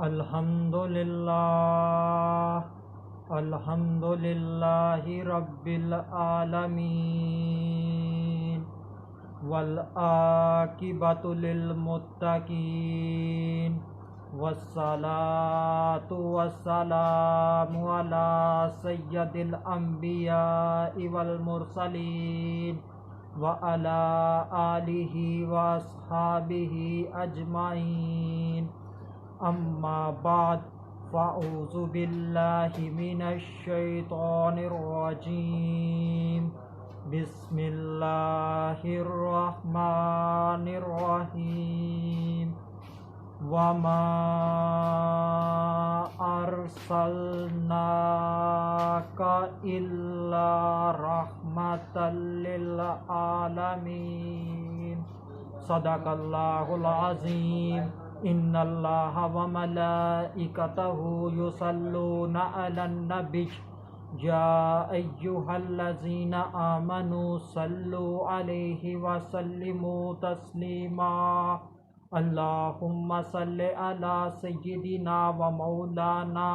अल्हम्दुलिल्लाहि रब्बिल आलमीन वल आकिबतु लिल मुत्तकीन वस्सलातु वस्सलामु अला सय्यदिल अंबियाइ वल मुरसलीन व अला आलिहि व अस्हाबिहि अजमाइन। अम्मा बाद फ़अऊज़ु बिल्लाहि मिनश शैतानिर रजीम। बिस्मिल्लाहिर रहमानिर रहीम। वमा अर्सलनाका इल्ला रहमतल लिल आलमीन। सदक़ल्लाहुल अज़ीम। इन्नल्लाहा व मलाइकतहु युसल्लूना अलन नबिय्य या अय्युहल्लज़ीना आमनू सल्लु अलैहि व सल्लिमू तस्लीमा। अल्लाहुम्मा सल्लि अला सय्यिदिना व मौलाना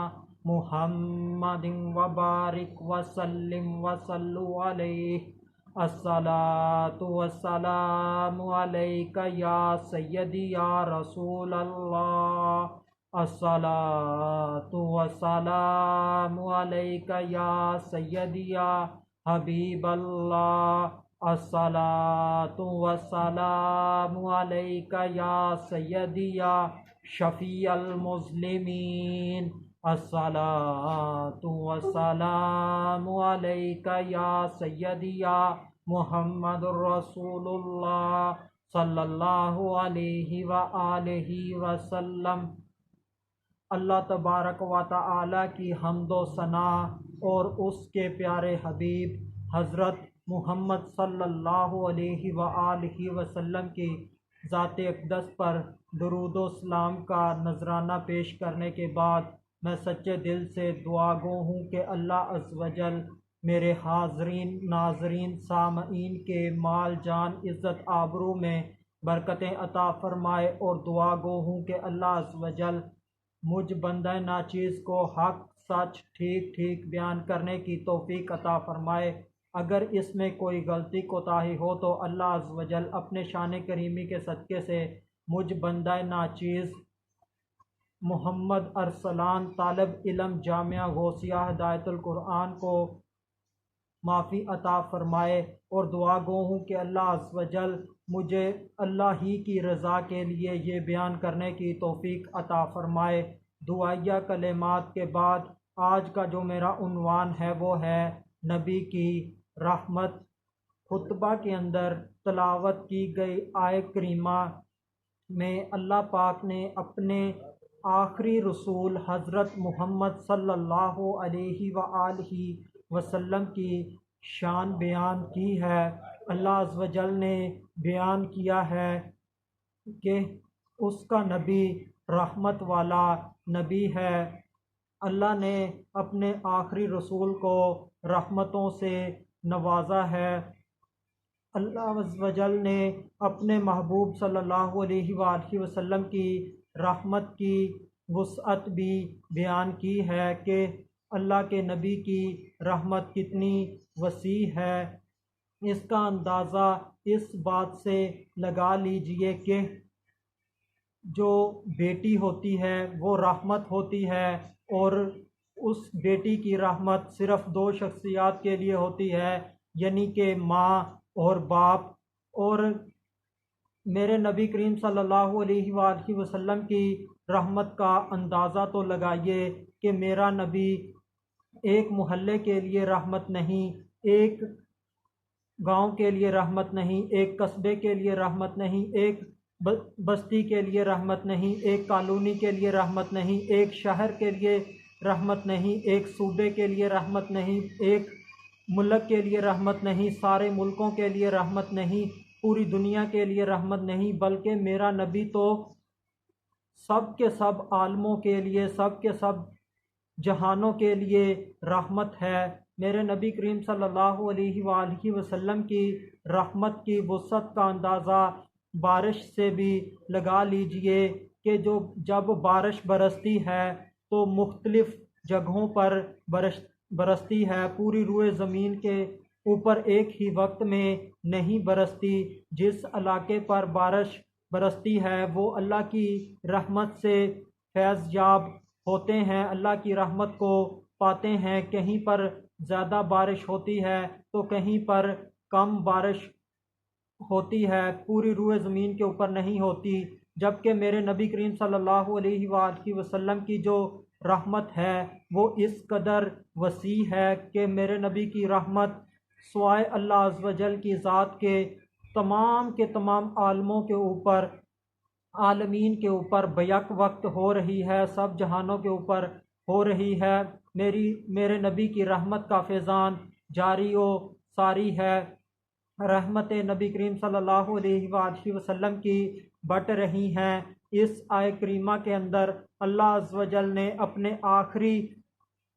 मुहम्मदिन व बारिक व सल्लिम व सल्लु अलैहि। अस्सलातु वस्सलामु अलैका या सय्यदी या रसूल अल्लाह। अस्सलातु वस्सलामु अलैका या सय्यदी या हबीब अल्लाह। अस्सलातु वस्सलामु अलैका या सय्यदी या शफ़ी अल मुस्लिमीन। अस्सलातु वस्सलामु अलैका या सय्यदी या मुहम्मदुर रसूलुल्लाह सल्लल्लाहु अलैहि व आलिहि वसल्लम। अल्लाह तबारक व तआला की हम्दो सना और उसके प्यारे हबीब हज़रत मुहम्मद सल्लल्लाहु अलैहि व आलिहि वसल्लम की ज़ात अक़दस पर दुरूद व सलाम का नजराना पेश करने के बाद मैं सच्चे दिल से दुआ गो हूँ कि अल्लाह अज़्ज़ व जल मेरे हाज़रीन नाज़रीन सामईन के माल जान इज़्ज़त आबरू में बरकतें अता फ़रमाए और दुआ गो हूँ कि अल्लाह अज़्ज़ व जल मुझ बंदा नाचीज़ को हक़ सच ठीक ठीक बयान करने की तौफ़ीक अता फ़रमाए। अगर इसमें कोई गलती कोताही हो तो अल्लाह अज़्ज़ व जल अपने शान करीमी के सदक़े से मुझ बंदा नाचीज़ मोहम्मद अरसलान तालब इल्म जामिया गौसिया हिदायतुल कुरान को माफ़ी अता फ़रमाए और दुआ गो हूँ कि अल्लाह अज़्ज़ व जल मुझे अल्लाह ही की रज़ा के लिए ये बयान करने की तौफ़ीक अता फ़रमाए। दुआया कलेमात के बाद आज का जो मेरा उन्वान है वो है नबी की रहमत। खुतबा के अंदर तलावत की गई आय करीमा में अल्लाह पाक ने अपने आखिरी रसूल हज़रत मुहम्मद सल्लल्लाहु अलैहि व आलिहि वसल्लम की शान बयान की है। अल्लाह अज़्ज़ व जल ने बयान किया है कि उसका नबी रहमत वाला नबी है। अल्लाह ने अपने आखिरी रसूल को रहमतों से नवाजा है। अल्लाह अज़्ज़ व जल ने अपने महबूब सल्लल्लाहु अलैहि वसल्लम की रहमत की वुसअत भी बयान की है कि अल्लाह के नबी की रहमत कितनी वसी है। इसका अंदाज़ा इस बात से लगा लीजिए कि जो बेटी होती है वो रहमत होती है और उस बेटी की रहमत सिर्फ़ दो शख्सियात के लिए होती है, यानी कि माँ और बाप। और मेरे नबी करीम सल्लल्लाहु अलैहि वसल्लम की रहमत का अंदाज़ा तो लगाइए कि मेरा नबी एक मोहल्ले के लिए रहमत नहीं, एक गांव के लिए रहमत नहीं, एक कस्बे के लिए रहमत नहीं, एक बस्ती के लिए रहमत नहीं, एक कॉलोनी के लिए रहमत नहीं, एक शहर के लिए रहमत नहीं, एक सूबे के लिए रहमत नहीं, एक मुल्क के लिए रहमत नहीं, सारे मुल्कों के लिए रहमत नहीं, पूरी दुनिया के लिए रहमत नहीं, बल्कि मेरा नबी तो सब के सब आलमों के लिए, सब के सब जहानों के लिए रहमत है। मेरे नबी करीम सल्लल्लाहु अलैहि वसल्लम की रहमत की वुसअत का अंदाज़ा बारिश से भी लगा लीजिए कि जो जब बारिश बरसती है तो मुख्तलिफ जगहों पर बरसती है, पूरी रूए ज़मीन के ऊपर एक ही वक्त में नहीं बरसती। जिस इलाके पर बारिश बरसती है वो अल्लाह की रहमत से फैज़याब होते हैं, अल्लाह की रहमत को पाते हैं। कहीं पर ज़्यादा बारिश होती है तो कहीं पर कम बारिश होती है, पूरी रूए ज़मीन के ऊपर नहीं होती। जबकि मेरे नबी करीम सल्लल्लाहु अलैहि वसल्लम की जो रहमत है वो इस कदर वसी है कि मेरे नबी की रहमत स्वाय अल्लाह अज़्ज़ व जल की ज़ात के तमाम आलमों के ऊपर, आलमीन के ऊपर बैक वक्त हो रही है, सब जहानों के ऊपर हो रही है। मेरे नबी की रहमत का फैज़ान जारी व सारी है। रहमत नबी करीम सल्लल्लाहु अलैहि वसल्लम की बट रही हैं। इस आय करीमा के अंदर अल्लाह अज़्ज़ व जल ने अपने आखिरी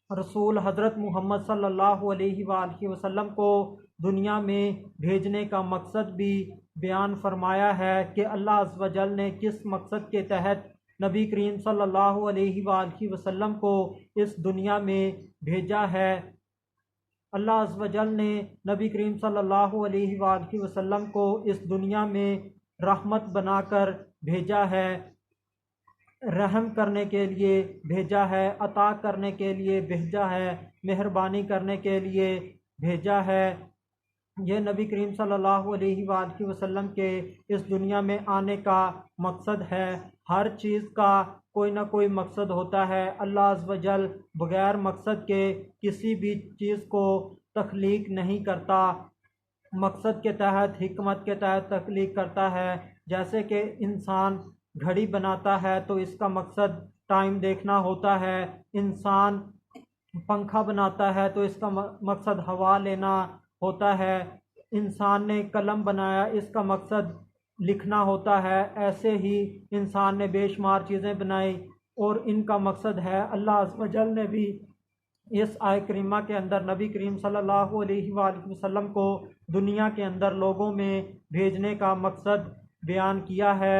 रसूल हज़रत मोहम्मद सल्लल्लाहु अलैहि वसल्लम को दुनिया में भेजने का मकसद भी बयान फरमाया है कि अल्लाह अज़्ज़ व जल ने किस मकसद के तहत नबी करीम सल्लल्लाहु अलैहि वसल्लम को इस दुनिया में भेजा है। अल्लाह अज़्ज़ व जल ने नबी करीम सल्लल्लाहु अलैहि वसल्लम को इस दुनिया में रहमत बनाकर भेजा है, रहम करने के लिए भेजा है, अता करने के लिए भेजा है, मेहरबानी करने के लिए भेजा है। यह नबी करीम सल्लल्लाहु अलैहि वसल्लम के इस दुनिया में आने का मकसद है। हर चीज़ का कोई ना कोई मकसद होता है। अल्लाह अज़्ज़ व जल बग़ैर मकसद के किसी भी चीज़ को तख्लीक नहीं करता, मकसद के तहत, हिकमत के तहत तख्लीक करता है। जैसे कि इंसान घड़ी बनाता है तो इसका मकसद टाइम देखना होता है, इंसान पंखा बनाता है तो इसका मकसद हवा लेना होता है, इंसान ने कलम बनाया इसका मकसद लिखना होता है। ऐसे ही इंसान ने बेशुमार चीज़ें बनाई और इनका मकसद है। अल्लाह अज़्ज़ व जल ने भी इस आय करीमा के अंदर नबी करीम सल्लल्लाहु अलैहि वसल्लम को दुनिया के अंदर लोगों में भेजने का मकसद बयान किया है।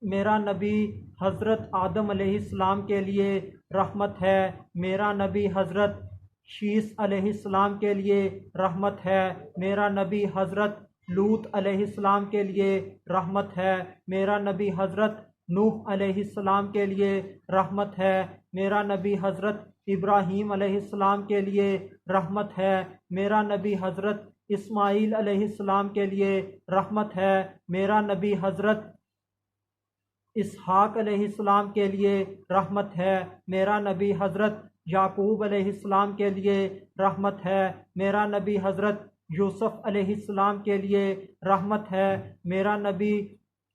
मेरा नबी हज़रत आदम अलैहिस्सलाम के लिए रहमत है, मेरा नबी हज़रत शीस अलैहिस्सलाम के लिए रहमत है, मेरा नबी हज़रत लूत अलैहिस्सलाम के लिए रहमत है, मेरा नबी हज़रत नूह अलैहिस्सलाम के लिए रहमत है, मेरा नबी हज़रत इब्राहीम अलैहिस्सलाम के लिए रहमत है, मेरा नबी हज़रत इस्माईल अलैहिस्सलाम के लिए रहमत है, मेरा नबी हज़रत इसहाक अलैहिस्सलाम के लिए रहमत है, मेरा नबी हज़रत याकूब अलैहिस्सलाम के लिए रहमत है, मेरा नबी हज़रत यूसुफ अलैहिस्सलाम के लिए रहमत है, मेरा नबी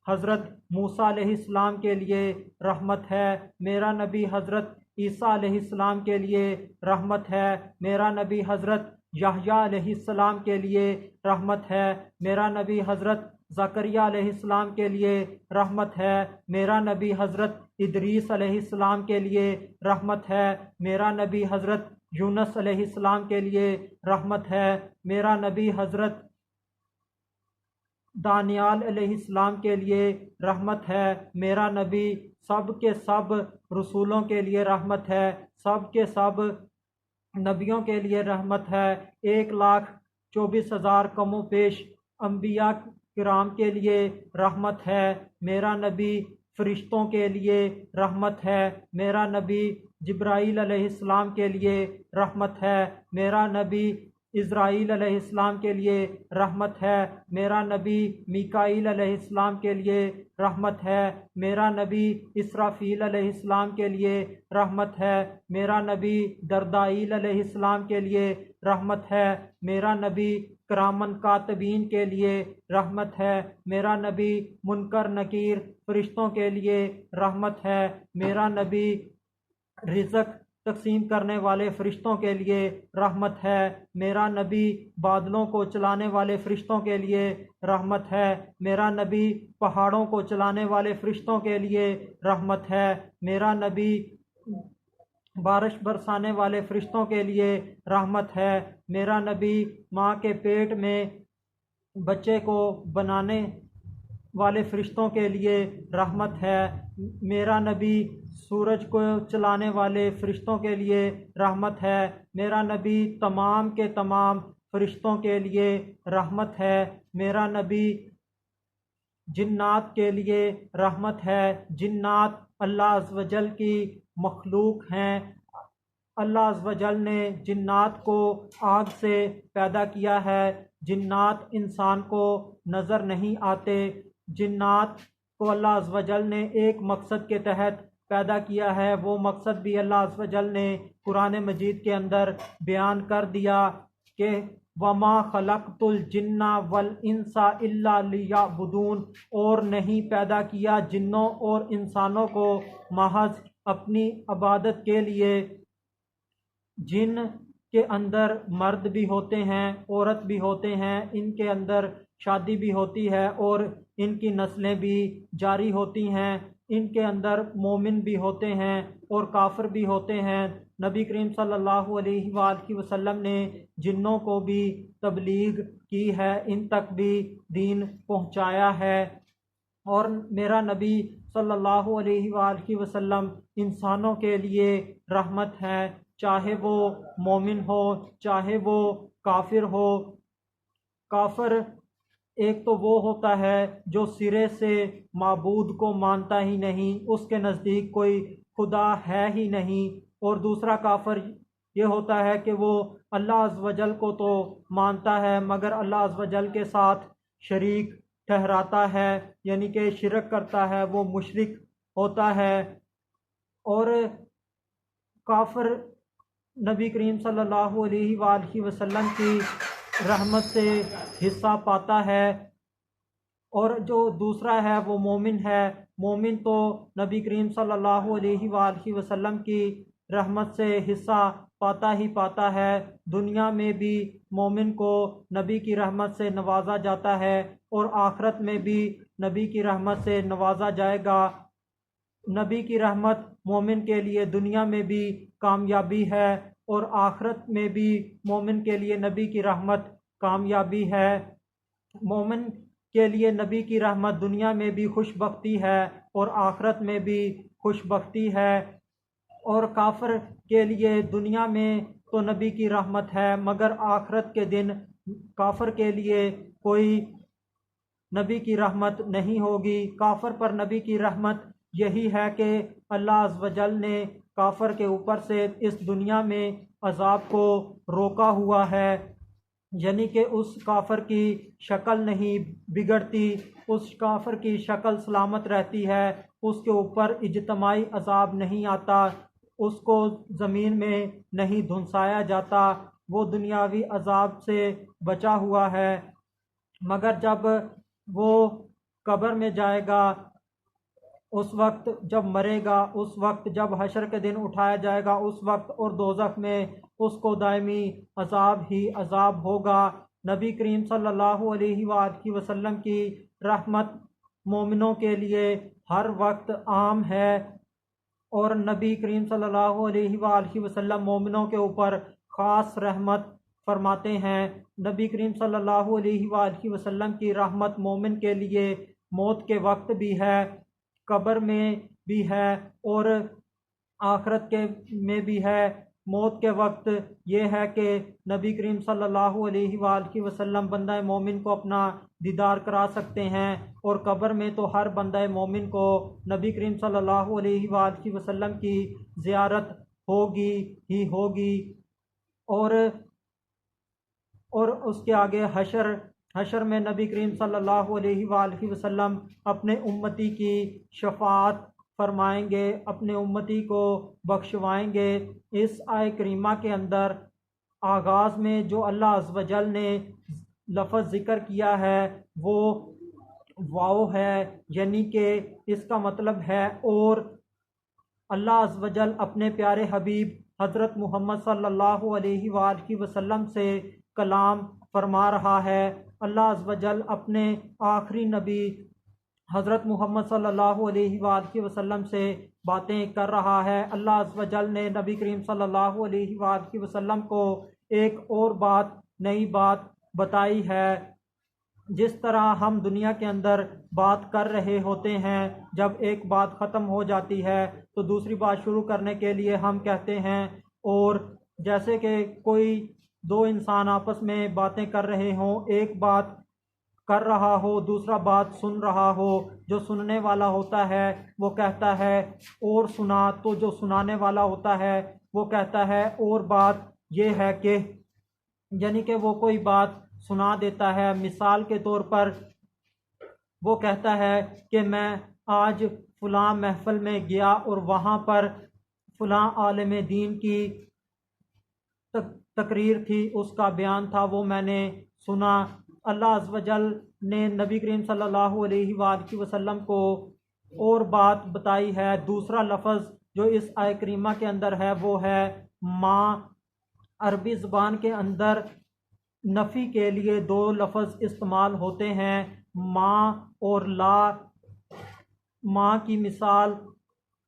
हज़रत मूसा अलैहिस्सलाम के लिए रहमत है, मेरा नबी हज़रत ईसा अलैहिस्सलाम के लिए रहमत है, मेरा नबी हज़रत याहया अलैहिस्सलाम के लिए रहमत है, मेरा नबी हज़रत ज़करिया अलैहिस्सलाम के लिए रहमत है, मेरा नबी हज़रत इदरीस अलैहिस्सलाम के लिए रहमत है, मेरा नबी हज़रत यूनुस अलैहिस्सलाम के लिए रहमत है, मेरा नबी हज़रत दानियाल अलैहिस्सलाम के लिए रहमत है, मेरा नबी सब के सब रसूलों के लिए रहमत है, सब के सब नबियों के लिए रहमत है। 1,24,000 कमो पेश अम्बिया किराम के लिए रहमत है, मेरा नबी फरिश्तों के लिए रहमत है, मेरा नबी जिब्राईल अलैहिस्सलाम के लिए रहमत है, मेरा नबी इज़राइल अलैहिस्सलाम के लिए रहमत है, मेरा नबी मीकाईल अलैहिस्सलाम के लिए रहमत है, मेरा नबी इसराफील अलैहिस्सलाम के लिए रहमत है, मेरा नबी दरदाईल अलैहिस्सलाम के लिए रहमत है, मेरा नबी करामन कातबीन के लिए रहमत है, मेरा नबी मुनकर नकीर फरिश्तों के लिए रहमत है, मेरा नबी रिज़्क़ तकसीम करने वाले फ़रिश्तों के लिए रहमत है, मेरा नबी बादलों को चलाने वाले फ़रिश्तों के लिए रहमत है, मेरा नबी पहाड़ों को चलाने वाले फ़रिश्तों के लिए रहमत है, मेरा नबी बारिश बरसाने वाले फ़रिश्तों के लिए रहमत है, मेरा नबी माँ के पेट में बच्चे को बनाने वाले फ़रिश्तों के लिए रहमत है, मेरा नबी सूरज को चलाने वाले फरिश्तों के लिए रहमत है। मेरा नबी तमाम के तमाम फरिश्तों के लिए रहमत है। मेरा नबी जिन्नात के लिए रहमत है। जिन्नात अल्लाह अज़्ज़ व जल की मखलूक हैं। अल्लाह अज़्ज़ व जल ने जिन्नात को आग से पैदा किया है। जिन्नात इंसान को नज़र नहीं आते। जिन्नात को अल्लाह अज़्ज़ व जल ने एक मकसद के तहत पैदा किया है। वो मकसद भी अल्लाह अज़्ज़ व जल ने कुरान मजीद के अंदर बयान कर दिया कि वमा खलक़तुल जिन्ना वल इंसा इल्ला लियअबुदून, और नहीं पैदा किया जिन्नों और इंसानों को महज अपनी इबादत के लिए। जिन के अंदर मर्द भी होते हैं, औरत भी होते हैं, इनके अंदर शादी भी होती है और इनकी नस्लें भी जारी होती हैं। इनके अंदर मोमिन भी होते हैं और काफिर भी होते हैं। नबी करीम सल्लल्लाहु अलैहि वसल्लम ने जिन्नों को भी तबलीग की है, इन तक भी दीन पहुंचाया है। और मेरा नबी सल्लल्लाहु अलैहि वसल्लम इंसानों के लिए रहमत है, चाहे वो मोमिन हो चाहे वो काफिर हो। काफिर एक तो वो होता है जो सिरे से माबूद को मानता ही नहीं, उसके नज़दीक कोई खुदा है ही नहीं। और दूसरा काफिर ये होता है कि वो अल्लाह अज़्ज़ व जल को तो मानता है मगर अल्लाह अज़्ज़ व जल के साथ शरीक ठहराता है, यानी कि शिरक करता है, वो मुशरिक होता है। और काफिर नबी करीम सल्लल्लाहु अलैहि वसल्लम की रहमत से हिस्सा पाता है। और जो दूसरा है वो मोमिन है। मोमिन तो नबी करीम सल्लल्लाहु अलैहि वसल्लम की रहमत से हिस्सा पाता ही पाता है। दुनिया में भी मोमिन को नबी की रहमत से नवाजा जाता है और आखरत में भी नबी की रहमत से नवाजा जाएगा। नबी की रहमत मोमिन के लिए दुनिया में भी कामयाबी है और आखरत में भी मोमिन के लिए नबी की रहमत कामयाबी है। मोमिन के लिए नबी की रहमत दुनिया में भी खुशबख्ती है और आखरत में भी खुशबख्ती है। और काफिर के लिए दुनिया में तो नबी की रहमत है मगर आखरत के दिन काफिर के लिए कोई नबी की रहमत नहीं होगी। काफिर पर नबी की रहमत यही है कि अल्लाह अज़्ज़ व जल ने काफिर के ऊपर से इस दुनिया में अजाब को रोका हुआ है, यानी कि उस काफिर की शक्ल नहीं बिगड़ती, उस काफिर की शक्ल सलामत रहती है, उसके ऊपर इज्तमाई अजाब नहीं आता, उसको ज़मीन में नहीं धुंसाया जाता, वो दुनियावी अजाब से बचा हुआ है। मगर जब वो कब्र में जाएगा, उस वक्त जब मरेगा, उस वक्त जब हशर के दिन उठाया जाएगा, उस वक्त और दोज़ख में उसको दायमी अजाब ही अजाब होगा। नबी करीम सल्लल्लाहु अलैहि वसल्लम की रहमत मोमिनों के लिए हर वक्त आम है और नबी करीम सल्लल्लाहु अलैहि वसल्लम मोमिनों के ऊपर ख़ास रहमत फरमाते हैं। नबी करीम सल्लल्लाहु अलैहि वसल्लम की रहमत मोमिन के लिए मौत के वक्त भी है, कब्र में भी है और आखरत के में भी है। मौत के वक्त ये है कि नबी करीम सल्लल्लाहु अलैहि वसल्लम बंदा मोमिन को अपना दीदार करा सकते हैं और कब्र में तो हर बंदा मोमिन को नबी करीम सल्लल्लाहु अलैहि वसल्लम की ज़ियारत होगी ही होगी। और उसके आगे हशर में नबी करीम सल्लल्लाहु अलैहि वसल्लम अपने उम्मती की शफाअत फरमाएंगे, अपने उम्मती को बख्शवाएंगे। इस आय करीमा के अंदर आगाज़ में जो अल्लाह अज़्ज़ व जल ने लफ्ज़ ज़िक्र किया है वो वाओ है, यानी कि इसका मतलब है और अल्लाह अज़्ज़ व जल अपने प्यारे हबीब हज़रत मोहम्मद सल्लल्लाहु अलैहि वसल्लम से कलाम फरमा रहा है। अल्लाह अज़्ज़ व जल अपने आखिरी नबी हज़रत मोहम्मद सल्लल्लाहु अलैहि वसल्लम से बातें कर रहा है। अल्लाह अज़्ज़ व जल ने नबी करीम सल्लल्लाहु अलैहि वसल्लम को एक और बात, नई बात बताई है। जिस तरह हम दुनिया के अंदर बात कर रहे होते हैं, जब एक बात ख़त्म हो जाती है तो दूसरी बात शुरू करने के लिए हम कहते हैं। और जैसे कि कोई दो इंसान आपस में बातें कर रहे हों, एक बात कर रहा हो, दूसरा बात सुन रहा हो, जो सुनने वाला होता है वो कहता है और सुना, तो जो सुनाने वाला होता है वो कहता है और बात। ये है कि यानी कि वो कोई बात सुना देता है। मिसाल के तौर पर वो कहता है कि मैं आज फ़लाँ महफ़िल में गया और वहाँ पर फ़लाँ आलिम दीन की तकरीर थी, उसका बयान था, वो मैंने सुना। अल्लाह अज़्ज़ व जल ने नबी करीम सल्लल्लाहु अलैहि वसल्लम को और बात बताई है। दूसरा लफ्ज़ जो इस आय करीमा के अंदर है वो है माँ। अरबी ज़ुबान के अंदर नफ़ी के लिए दो लफ्ज़ इस्तेमाल होते हैं, माँ और ला। माँ की मिसाल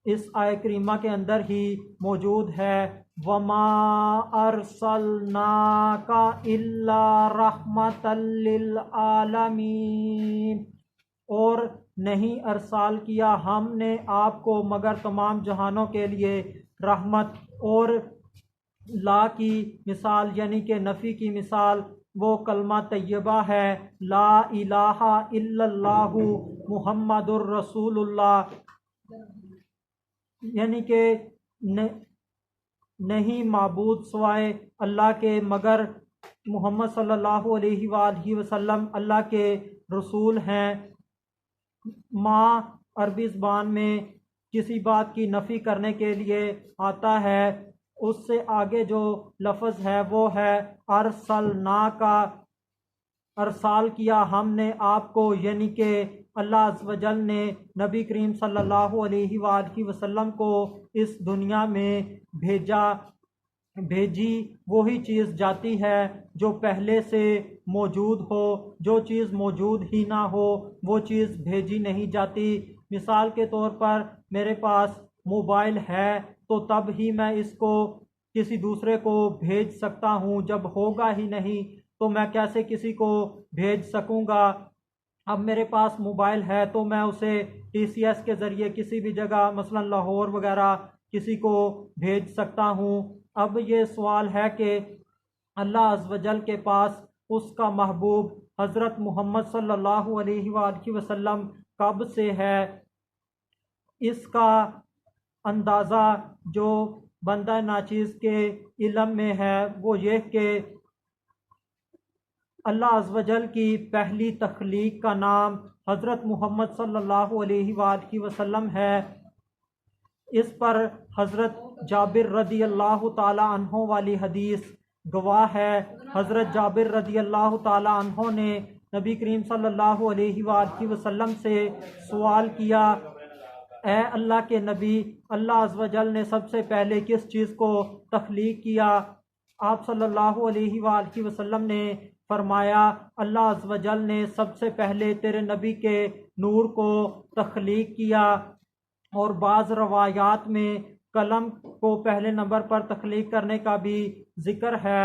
इस आय करीमा के अंदर ही मौजूद है, वमा अरसलनाका इल्ला रहमतल लिल आलमीन, और नहीं अरसाल किया हमने आपको मगर तमाम जहानों के लिए रहमत। और ला की मिसाल यानी कि नफ़ी की मिसाल वो कलमा तैयबा है, ला इलाहा इल्लल्लाहु मुहम्मदुर रसूलुल्लाह, यानी कि नहीं माबूद सिवाय अल्लाह के मगर मोहम्मद सल्लल्लाहु अलैहि वसल्लम अल्लाह के रसूल हैं। माँ अरबी ज़बान में किसी बात की नफ़ी करने के लिए आता है। उससे आगे जो लफ्ज़ है वो है अरसलना का, अरसाल किया हमने आपको, यानी कि अल्लाह अज़्ज़ व जल ने नबी करीम सल्लल्लाहु अलैहि वसल्लम को इस दुनिया में भेजी वही चीज़ जाती है जो पहले से मौजूद हो। जो चीज़ मौजूद ही ना हो वो चीज़ भेजी नहीं जाती। मिसाल के तौर पर मेरे पास मोबाइल है तो तब ही मैं इसको किसी दूसरे को भेज सकता हूँ, जब होगा ही नहीं तो मैं कैसे किसी को भेज सकूँगा। अब मेरे पास मोबाइल है तो मैं उसे TCS के ज़रिए किसी भी जगह मसलन लाहौर वगैरह किसी को भेज सकता हूँ। अब ये सवाल है कि अल्लाह अज़्ज़ व जल के पास उसका महबूब हज़रत मोहम्मद सल्लल्लाहु अलैहि वसल्लम कब से है, इसका अंदाज़ा जो बंदा नाचीज़ के इल्म में है वो ये कि अल्लाह अज़्ज़ व जल की पहली तख्लीक का नाम हज़रत मोहम्मद सल्लल्लाहु अलैहि वसल्लम है। इस पर हज़रत जाबिर रदी अल्लाह ताला अन्हो वाली हदीस गवाह है। हज़रत जाबिर रदी अल्लाह ताला अन्हो ने नबी करीम सल्लल्लाहु अलैहि वसल्लम से सवाल किया, ए अल्लाह के नबी, अल्लाह अज़्ज़ व जल ने सबसे पहले किस चीज़ को तख्लीक किया? आप सल्लल्लाहु अलैहि वसल्लम ने फरमाया, अल्लाह अज़्ज़ व जल ने सबसे पहले तेरे नबी के नूर को तख्लीक किया। और बाज़ रवायात में कलम को पहले नंबर पर तख्लीक करने का भी ज़िक्र है।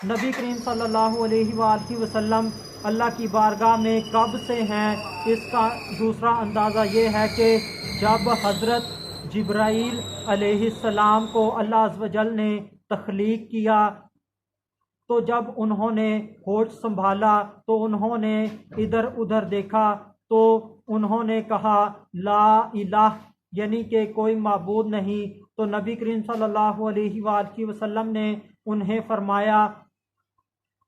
नबी करीम सल्लल्लाहु अलैहि वसल्लम अल्लाह की बारगाह में कब से हैं, इसका दूसरा अंदाज़ा ये है कि जब हज़रत जिब्राईल अलैहिस्सलाम को अल्लाह अज़्ज़ व जल ने तख्लीक किया तो जब उन्होंने होश संभाला तो उन्होंने इधर उधर देखा तो उन्होंने कहा ला इलाह, यानी कि कोई माबूद नहीं। तो नबी करीम सल्लल्लाहु अलैहि वसल्लम ने उन्हें फरमाया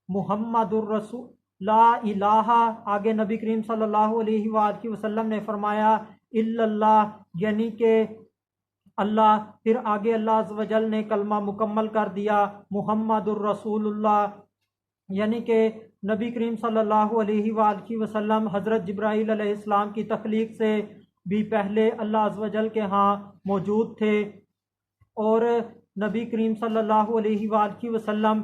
मुहम्मदुर रसूल ला इलाहा। आगे नबी करीम सल्लल्लाहु अलैहि वसल्लम ने फरमाया इल्लल्लाह, यानी कि अल्लाह। फिर आगे अल्लाह अज़्ज़ व जल ने कलमा मुकम्मल कर दिया मुहम्मदुर रसूलुल्लाह, यानी कि नबी करीम सल्लल्लाहु अलैहि वसल्लम हज़रत जिब्राईल अलैहिस्सलाम की तख्लीक से भी पहले अल्लाह अज़्ज़ व जल के यहाँ मौजूद थे। और नबी करीम सल्लल्लाहु अलैहि वसल्लम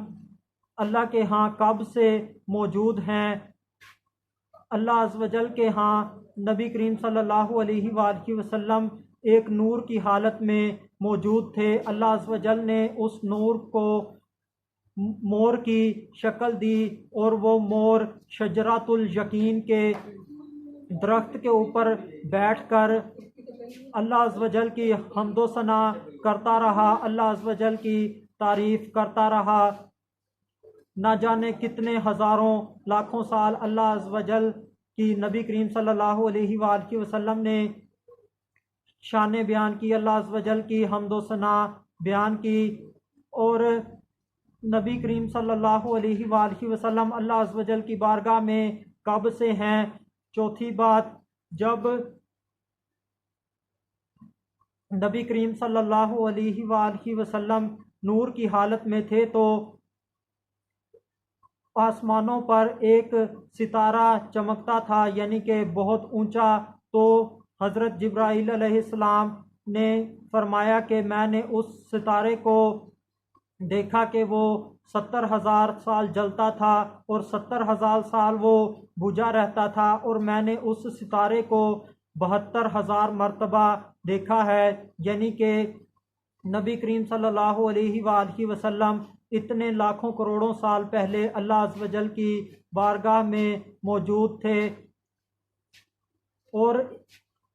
अल्लाह के यहाँ कब से मौजूद हैं? अल्लाह अज़्ज़ व जल के यहाँ नबी करीम सल्लल्लाहु अलैहि वसल्लम एक नूर की हालत में मौजूद थे। अल्लाह अज़्ज़ व जल ने उस नूर को मोर की शक्ल दी और वो मोर शजरातुल यकीन के दरख्त के ऊपर बैठकर अल्लाह अज़्ज़ व जल की हम्दो सना करता रहा, अल्लाह अज़्ज़ व जल की तारीफ़ करता रहा। ना जाने कितने हज़ारों लाखों साल अल्लाह अज़्ज़ व जल की नबी करीम सल्लल्लाहु अलैहि वसल्लम ने शान बयान की, अल्लाह अज़्ज़ व जल की हम्दो सना बयान की। और नबी करीम सल्लल्लाहु अलैहि वसल्लम अल्लाह अज़्ज़ व जल की बारगाह में कब से हैं। चौथी बात, जब नबी करीम सल्लल्लाहु अलैहि वसल्लम नूर की हालत में थे तो आसमानों पर एक सितारा चमकता था, यानी कि बहुत ऊंचा। तो हज़रत जिब्राईल अलैहिस्सलाम ने फरमाया कि मैंने उस सितारे को देखा कि वो 70,000 साल जलता था और 70,000 साल वो बुझा रहता था, और मैंने उस सितारे को 72,000 मरतबा देखा है। यानी कि नबी करीम सल्लल्लाहु अलैहि वसल्लम इतने लाखों करोड़ों साल पहले अल्लाह अज़्ज़ व जल की बारगाह में मौजूद थे। और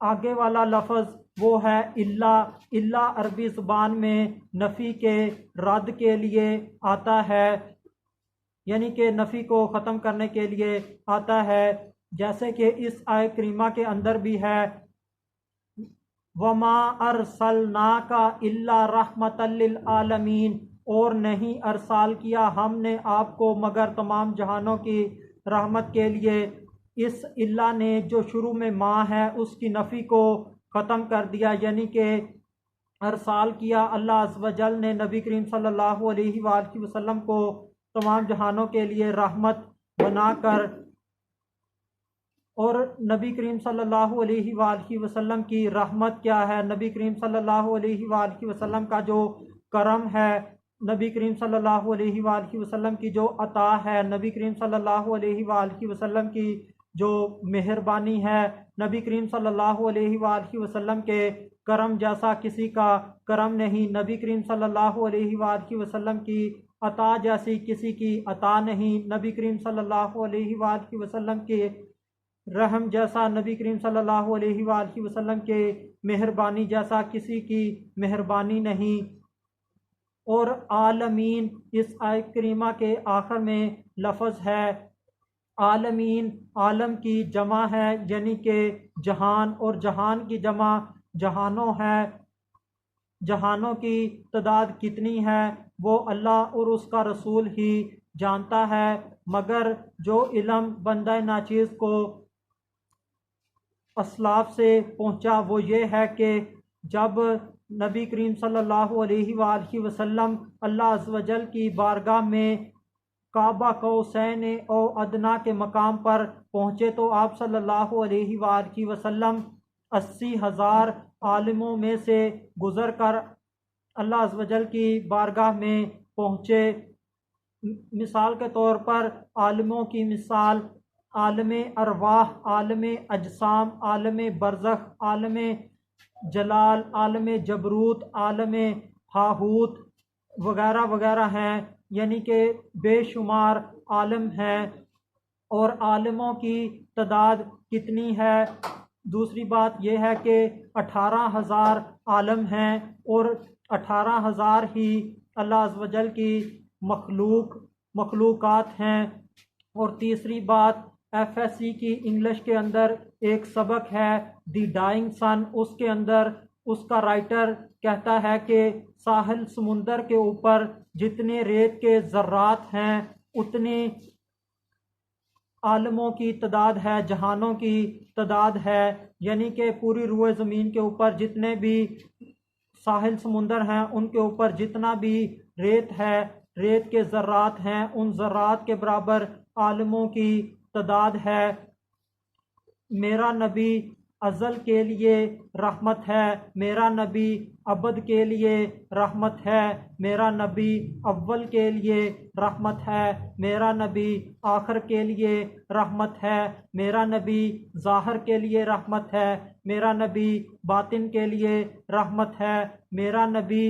आगे वाला लफ्ज़ वो है इल्ला। इल्ला अरबी ज़ुबान में नफ़ी के रद्द के लिए आता है, यानी कि नफ़ी को ख़त्म करने के लिए आता है। जैसे कि इस आय करीमा के अंदर भी है, वमा अरसलनाका इल्ला रहमतल लिल आलमीन, और नहीं अरसाल किया हमने आपको मगर तमाम जहानों की रहमत के लिए। इस इल्ला ने जो शुरू में माँ है उसकी नफ़ी को ख़त्म कर दिया, यानी कि अरसाल किया अल्लाह अज़्ज़ व जल ने नबी करीम सल्लल्लाहु अलैहि वसल्लम को तमाम जहानों के लिए रहमत बनाकर। और नबी करीम सल्लल्लाहु अलैहि वसल्लम की रहमत क्या है, नबी करीम सल्लल्लाहु अलैहि वसल्लम का जो करम है, नबी करीम सल्लल्लाहु अलैहि वसल्लम की जो अता है, नबी करीम सल्लल्लाहु अलैहि वसल्लम की जो मेहरबानी है, नबी करीम सल्लल्लाहु अलैहि वसल्लम के करम जैसा किसी का करम नहीं, नबी करीम सल्लल्लाहु अलैहि वसल्लम की अता जैसी किसी की अता नहीं, नबी करीम सल्लल्लाहु अलैहि वसल्लम के रहम जैसा, नबी करीम सल्लल्लाहु अलैहि वसल्लम के मेहरबानी जैसा किसी की मेहरबानी नहीं। और आलमीन इस आयत करीमा के आखिर में लफ्ज़ है। आलमीन आलम की जमा है, यानी कि जहान, और जहान की जमा जहानों है। जहानों की तादाद कितनी है वो अल्लाह और उसका रसूल ही जानता है, मगर जो इल्म बंदा नाचीज़ को असलाफ से पहुँचा वो ये है कि जब नबी करीम सल्लल्लाहु अलैहि वसल्लम अल्लाह अज़्ज़ व जल की बारगाह में काबा कौसैन ओ अदना के मकाम पर पहुँचे तो आप सल्लल्लाहु अलैहि वसल्लम 80,000 आलिमों में से गुज़र कर अल्लाह अज़्ज़ व जल की बारगाह में पहुँचे। मिसाल के तौर पर आलिमों की मिसाल आलम अरवाह, आलम अजसाम, आलम बरज़ख, आलम जलाल, आलम जबरूत, आलम हाहूत वगैरह वगैरह हैं, यानी कि बेशुमार आलम हैं। और आलमों की तादाद कितनी है, दूसरी बात यह है कि 18,000 आलम हैं और 18,000 ही अल्लाह अज़्ज़ व जल की मखलूक़ात हैं। और तीसरी बात, FSC की इंग्लिश के अंदर एक सबक है दी डाइंग सन, उसके अंदर उसका राइटर कहता है कि साहिल समुंदर के ऊपर जितने रेत के ज़र्रात हैं उतने आलमों की तादाद है, जहानों की तादाद है। यानी कि पूरी रूए ज़मीन के ऊपर जितने भी साहिल समुंदर हैं उनके ऊपर जितना भी रेत है, रेत के ज़र्रात हैं, उन ज़र्रात के बराबर आलमों की तादाद है। मेरा नबी अज़ल के लिए रहमत है, मेरा नबी अबद के लिए रहमत है, मेरा नबी अव्वल के लिए रहमत है, मेरा नबी आखिर के लिए रहमत है, मेरा नबी ज़ाहिर के लिए रहमत है, मेरा नबी बातिन के लिए रहमत है, मेरा नबी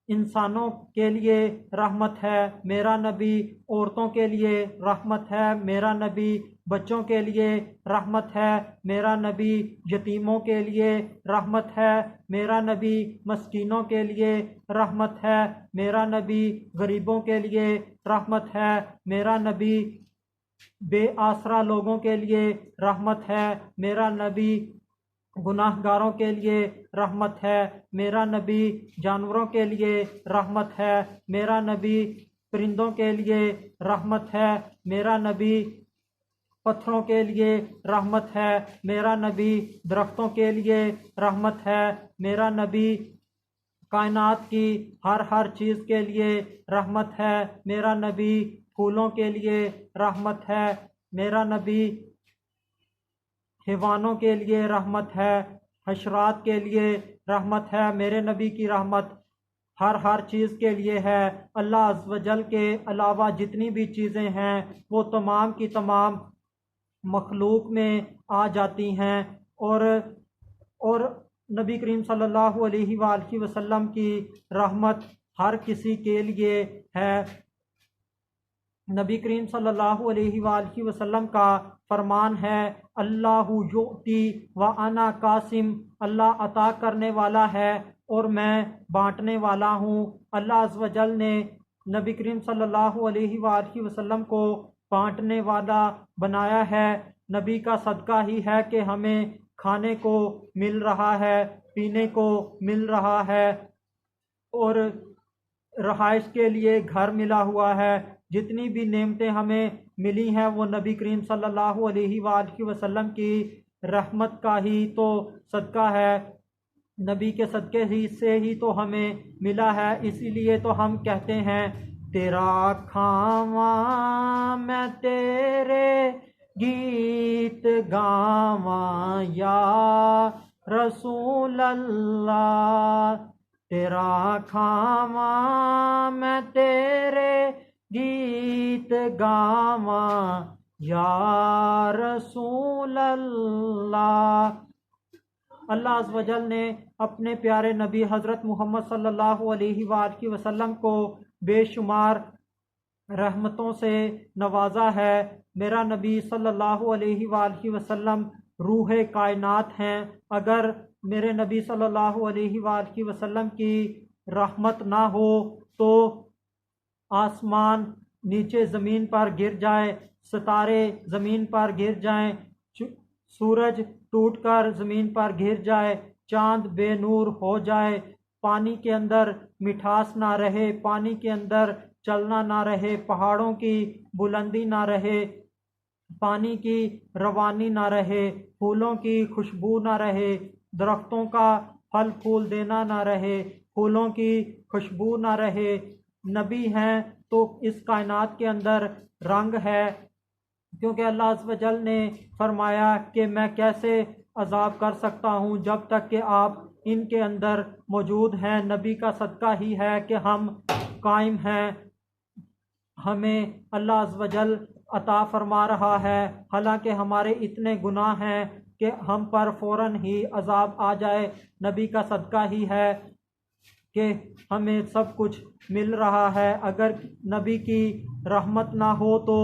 इंसानों के लिए रहमत है, मेरा नबी औरतों के लिए रहमत है, मेरा नबी बच्चों के लिए रहमत है, मेरा नबी यतीमों के लिए रहमत है, मेरा नबी मस्कीनों के लिए रहमत है, मेरा नबी गरीबों के लिए रहमत है, मेरा नबी बेआसरा लोगों के लिए रहमत है, मेरा नबी गुनाहगारों के लिए रहमत है, मेरा नबी जानवरों के लिए रहमत है, मेरा नबी परिंदों के लिए रहमत है, मेरा नबी पत्थरों के लिए रहमत है, मेरा नबी दरख्तों के लिए रहमत है, मेरा नबी कायनात की हर चीज़ के लिए रहमत है, मेरा नबी फूलों के लिए रहमत है, मेरा नबी हैवानों के लिए रहमत है, हशरात के लिए रहमत है, मेरे नबी की रहमत हर चीज़ के लिए है। अल्लाह अज़्ज़ व जल के अलावा जितनी भी चीज़ें हैं वो तमाम की तमाम मखलूक में आ जाती हैं और नबी करीम सल्लल्लाहु अलैहि वसल्लम की रहमत हर किसी के लिए है। नबी करीम सल्लल्लाहु अलैहि वसल्लम का फरमान है, अल्लाहु युती व अना कासिम, अल्लाह अता करने वाला है और मैं बांटने वाला हूँ। अल्लाह अज़्ज़ व जल ने नबी करीम सल्लल्लाहु अलैहि वसल्लम को बांटने वाला बनाया है। नबी का सदका ही है कि हमें खाने को मिल रहा है, पीने को मिल रहा है और रहाइश के लिए घर मिला हुआ है। जितनी भी नेमतें हमें मिली हैं वो नबी करीम सल्लल्लाहु अलैहि वसल्लम की रहमत का ही तो सदका है, नबी के सदके ही से ही तो हमें मिला है। इसीलिए तो हम कहते हैं, तेरा खावा मैं तेरे गीत गावा या रसूल अल्लाह, तेरा खावा मैं तेरे गीत गावा या रसूल अल्लाह। अल्लाह अज़्ज़ व जल ने अपने प्यारे नबी हज़रत मोहम्मद सल्लल्लाहु अलैहि वसल्लम को बेशुमार रहमतों से नवाजा है। मेरा नबी सल्लल्लाहु अलैहि वसल्लम रूह कायनात हैं। अगर मेरे नबी सल्लल्लाहु अलैहि वसल्लम की रहमत ना हो तो आसमान नीचे ज़मीन पर गिर जाए, सितारे ज़मीन पर गिर जाएं, सूरज टूटकर ज़मीन पर गिर जाए, चांद बेनूर हो जाए, पानी के अंदर मिठास ना रहे, पानी के अंदर चलना ना रहे, पहाड़ों की बुलंदी ना रहे, पानी की रवानी ना रहे, फूलों की खुशबू ना रहे, दरख्तों का फल फूल देना ना रहे, फूलों की खुशबू ना रहे। नबी हैं तो इस कायनात के अंदर रंग है, क्योंकि अल्लाह अज़्ज़ व जल ने फरमाया कि मैं कैसे अज़ाब कर सकता हूँ जब तक कि आप इनके अंदर मौजूद हैं। नबी का सदका ही है कि हम कायम हैं, हमें अल्लाह अज़्ज़ व जल अता फरमा रहा है। हालांकि हमारे इतने गुनाह हैं कि हम पर फ़ौरन ही अज़ाब आ जाए, नबी का सदका ही है कि हमें सब कुछ मिल रहा है। अगर नबी की रहमत ना हो तो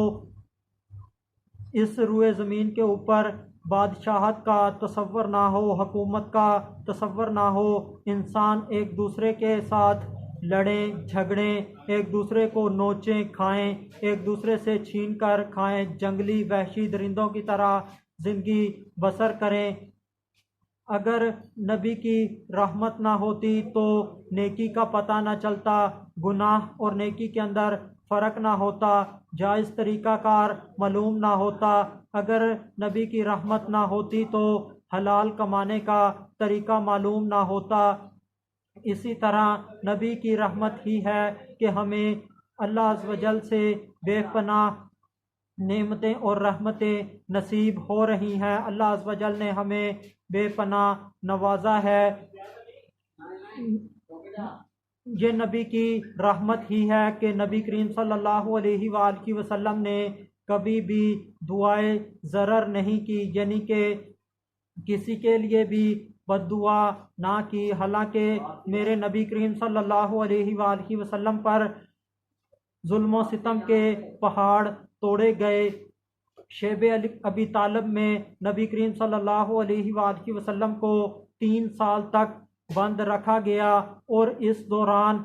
इस रुए ज़मीन के ऊपर बादशाहत का तसव्वुर ना हो, हुकूमत का तसव्वुर ना हो, इंसान एक दूसरे के साथ लड़ें झगड़ें, एक दूसरे को नोचें खाएं, एक दूसरे से छीन कर खाएं, जंगली वहशी दरिंदों की तरह ज़िंदगी बसर करें। अगर नबी की रहमत ना होती तो नेकी का पता ना चलता, गुनाह और नेकी के अंदर फ़र्क ना होता, जायज़ तरीक़ाकार मालूम ना होता। अगर नबी की रहमत ना होती तो हलाल कमाने का तरीक़ा मालूम ना होता। इसी तरह नबी की रहमत ही है कि हमें अल्लाह अज़्ज़ व जल से बेपनाह नेमतें और रहमतें नसीब हो रही हैं। अल्लाह अज़्ज़ व जल ने हमें बेपनाह नवाजा है। ये नबी की रहमत ही है कि नबी करीम सल्लल्लाहु अलैहि वसल्लम ने कभी भी दुआए ज़रर नहीं की, यानी कि किसी के लिए भी बद्दुआ ना की। हालांकि मेरे नबी करीम सल्लल्लाहु अलैहि वसल्लम पर जुल्म सितम के पहाड़ तोड़े गए। शेब अबी तालिब में नबी करीम सल्लल्लाहु अलैहि वसल्लम को 3 साल तक बंद रखा गया और इस दौरान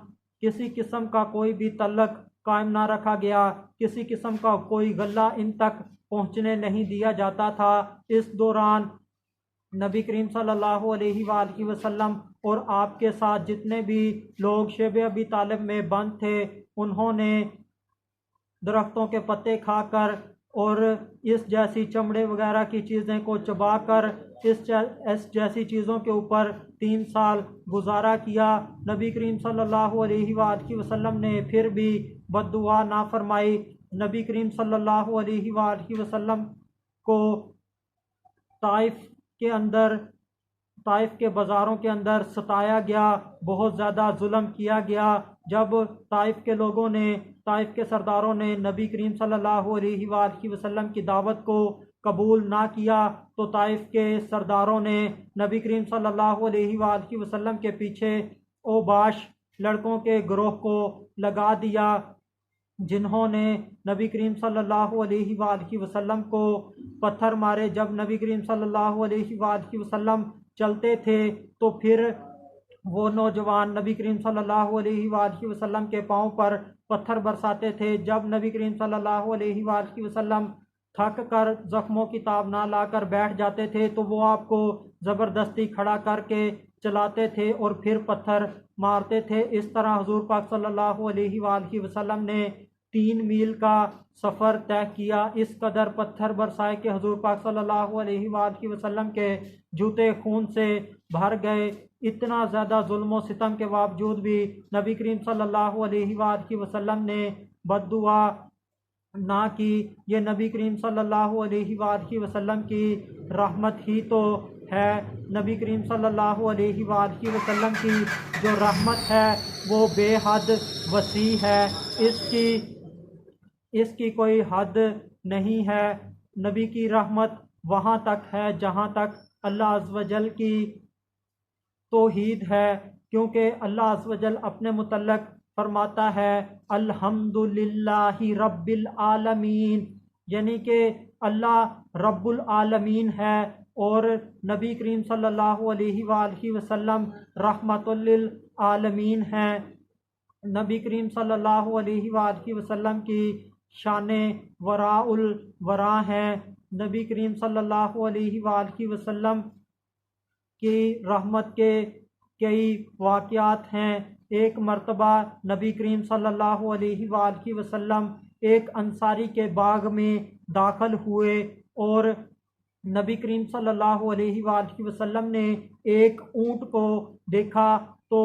किसी किस्म का कोई भी तल्लक कायम ना रखा गया। किसी किस्म का कोई गल्ला इन तक पहुंचने नहीं दिया जाता था। इस दौरान नबी करीम सल्लल्लाहु अलैहि वसल्लम और आपके साथ जितने भी लोग शेब अबी तालिब में बंद थे, उन्होंने दरख्तों के पत्ते खाकर और इस जैसी चमड़े वगैरह की चीज़ें को चबाकर इस जैसी चीज़ों के ऊपर 3 साल गुजारा किया। नबी करीम सल्लल्लाहु अलैहि वसल्लम ने फिर भी बद्दुआ ना फरमाई। नबी करीम सल्लल्लाहु अलैहि वसल्लम को ताइफ के अंदर, ताइफ के बाज़ारों के अंदर सताया गया, बहुत ज़्यादा जुल्म किया गया। जब ताइफ के लोगों ने, ताइफ के सरदारों ने नबी करीम सल्लल्लाहु अलैहि वसल्लम की दावत को कबूल ना किया तो ताइफ के सरदारों ने नबी करीम सल्लल्लाहु अलैहि वसल्लम के पीछे ओबाश लड़कों के ग्रोह को लगा दिया, जिन्होंने नबी करीम सल्लल्लाहु अलैहि वसल्लम को पत्थर मारे। जब नबी करीम सल्लल्लाहु अलैहि वसल्लम चलते थे तो फिर वो नौजवान नबी करीम सल्लल्लाहु अलैहि वसल्लम के पाँव पर पत्थर बरसाते थे। जब नबी करीम सल्लल्लाहु अलैहि वसल्लम थक कर जख्मों की ताब ना लाकर बैठ जाते थे तो वो आपको ज़बरदस्ती खड़ा करके चलाते थे और फिर पत्थर मारते थे। इस तरह हुजूर पाक सल्लल्लाहु अलैहि वसल्लम ने 3 मील का सफ़र तय किया। इस कदर पत्थर बरसाए कि हुजूर पाक सल्लल्लाहु अलैहि वसल्लम के जूते खून से भर गए। इतना ज़्यादा जुल्म सितम के बावजूद भी नबी करीम सल्लल्लाहु अलैहि वसल्लम ने बद्दुआ ना की। ये नबी करीम सल्लल्लाहु अलैहि वसल्लम की रहमत ही तो है। नबी करीम सल्लल्लाहु अलैहि वसल्लम की जो रहमत है वो बेहद वसी है, इसकी कोई हद नहीं है। नबी की रहमत वहाँ तक है जहाँ तक अल्लाह अज़्ज़ व जल की तौहीद है, क्योंकि अल्लाह अज़्ज़ व जल अपने मुतल्लक़ फरमाता है अल्हम्दुलिल्लाहि रब्बिल आलमीन, यानी कि अल्लाह रब्बुल आलमीन है और नबी करीम सल्लल्लाहु अलैहि वसल्लम रहमतुल लिल आलमीन हैं। नबी करीम सल्लल्लाहु अलैहि वसल्लम की शाने वराउल वरा हैं। नबी करीम सल्लल्लाहु अलैहि वसल्लम की रहमत के कई वाक़यात हैं। एक मर्तबा नबी करीम सल्लल्लाहु अलैहि वसल्लम एक अंसारी के बाग में दाखिल हुए और नबी करीम सल्लल्लाहु अलैहि वसल्लम ने एक ऊँट को देखा तो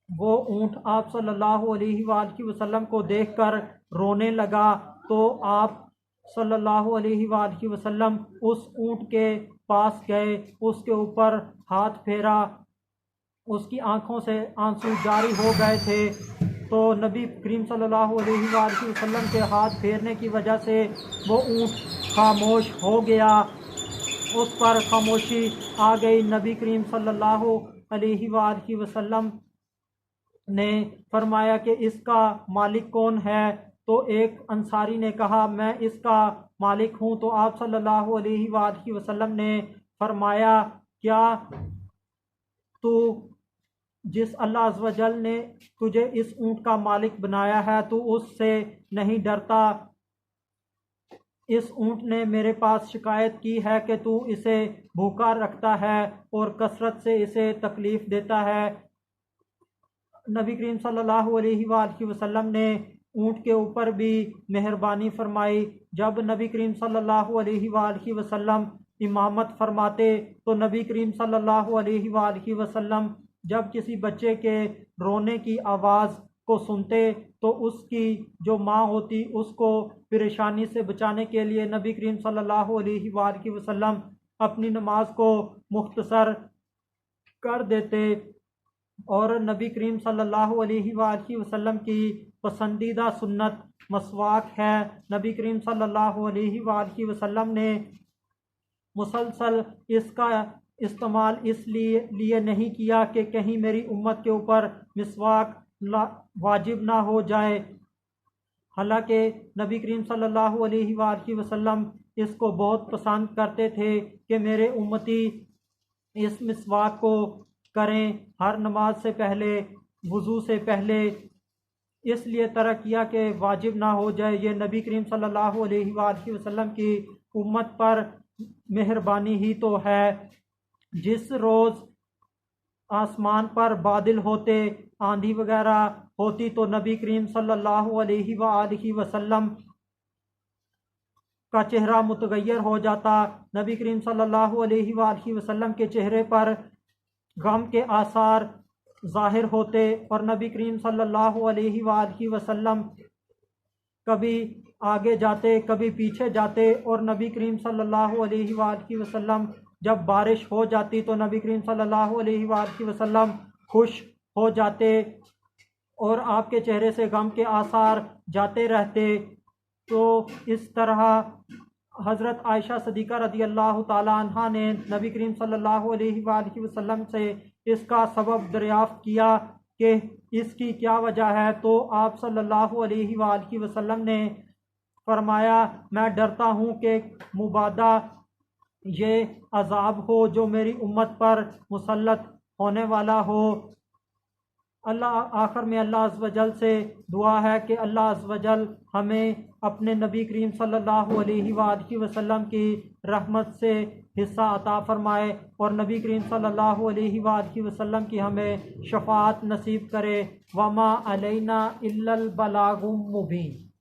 वो ऊँट आप सल्लल्लाहु अलैहि वसल्लम को देखकर रोने लगा। तो आप सल्लल्लाहु अलैहि वसल्लम उस ऊँट के पास गए, उसके ऊपर हाथ फेरा, उसकी आंखों से आंसू जारी हो गए थे। तो नबी करीम सल्लल्लाहु अलैहि वसल्लम के हाथ फेरने की वजह से वो ऊँट खामोश हो गया, उस पर खामोशी आ गई। नबी करीम सल्लल्लाहु अलैहि वसल्लम ने फरमाया कि इसका मालिक कौन है? तो एक अंसारी ने कहा मैं इसका मालिक हूँ। तो आप सल्लल्लाहु अलैहि वसल्लम ने फरमाया क्या तू जिस अल्लाह अज़्ज़ व जल ने तुझे इस ऊँट का मालिक बनाया है, तू उससे नहीं डरता? इस ऊँट ने मेरे पास शिकायत की है कि तू इसे भूखा रखता है और कसरत से इसे तकलीफ़ देता है। नबी करीम सल्लल्लाहु अलैहि वसल्लम ने ऊँट के ऊपर भी मेहरबानी फरमाई। जब नबी करीम सल्लल्लाहु अलैहि वसल्लम इमामत फरमाते तो नबी करीम सल्लल्लाहु अलैहि वसल्लम जब किसी बच्चे के रोने की आवाज़ को सुनते तो उसकी जो माँ होती उसको परेशानी से बचाने के लिए नबी करीम सल्लल्लाहु अलैहि वसल्लम अपनी नमाज को मुख्तसर कर देते। और नबी करीम सल्लल्लाहु अलैहि वसल्लम की पसंदीदा सुन्नत मसवाक है। नबी करीम सल्लल्लाहु अलैहि वसल्लम ने मुसलसल इस्तेमाल इसलिए नहीं किया कि कहीं मेरी उम्मत के ऊपर मिसवाक वाजिब ना हो जाए। हालांकि नबी करीम सल्लल्लाहु अलैहि वसल्लम इसको बहुत पसंद करते थे कि मेरे उम्मती इस मिसवाक को करें हर नमाज से पहले, वज़ू से पहले, इसलिए तरक किया कि वाजिब ना हो जाए। ये नबी करीम सल्लल्लाहु अलैहि वसल्लम की उम्मत पर मेहरबानी ही तो है। जिस रोज़ आसमान पर बादल होते, आंधी वगैरह होती, तो नबी करीम सल्लल्लाहु अलैहि वसल्लम का चेहरा मुतगैर हो जाता। नबी करीम सल्लल्लाहु अलैहि वसल्लम के चेहरे पर गम के आसार ज़ाहिर होते और नबी करीम सल्लल्लाहु अलैहि वसल्लम कभी आगे जाते, कभी पीछे जाते। और नबी करीम सल्लल्लाहु अलैहि वसल्लम जब बारिश हो जाती तो नबी करीम सल्लल्लाहु अलैहि वसल्लम खुश हो जाते और आपके चेहरे से गम के आसार जाते रहते। तो इस तरह हज़रत आयशा सदीक़ा रज़ी अल्लाह ताला अन्हा ने नबी करीम सल्लल्लाहु अलैहि वसल्लम से इसका सबब दरियाफ़्त किया कि इसकी क्या वजह है। तो आप सल्लल्लाहु अलैहि वसल्लम ने फरमाया, मैं डरता हूँ कि मुबादा ये अज़ाब हो जो मेरी उम्मत पर मुसल्लत होने वाला हो। आखिर में अल्लाह अज़्ज़ व जल से दुआ है कि अल्लाह अज़्ज़ व जल हमें अपने नबी करीम सल्लल्लाहु अलैहि वसल्लम की रहमत से हिस्सा अता फ़रमाए और नबी करीम सल्लल्लाहु अलैहि वसल्लम की हमें शफ़ाअत नसीब करे। वमा अलैना इल्लल बलागुम मुबीन।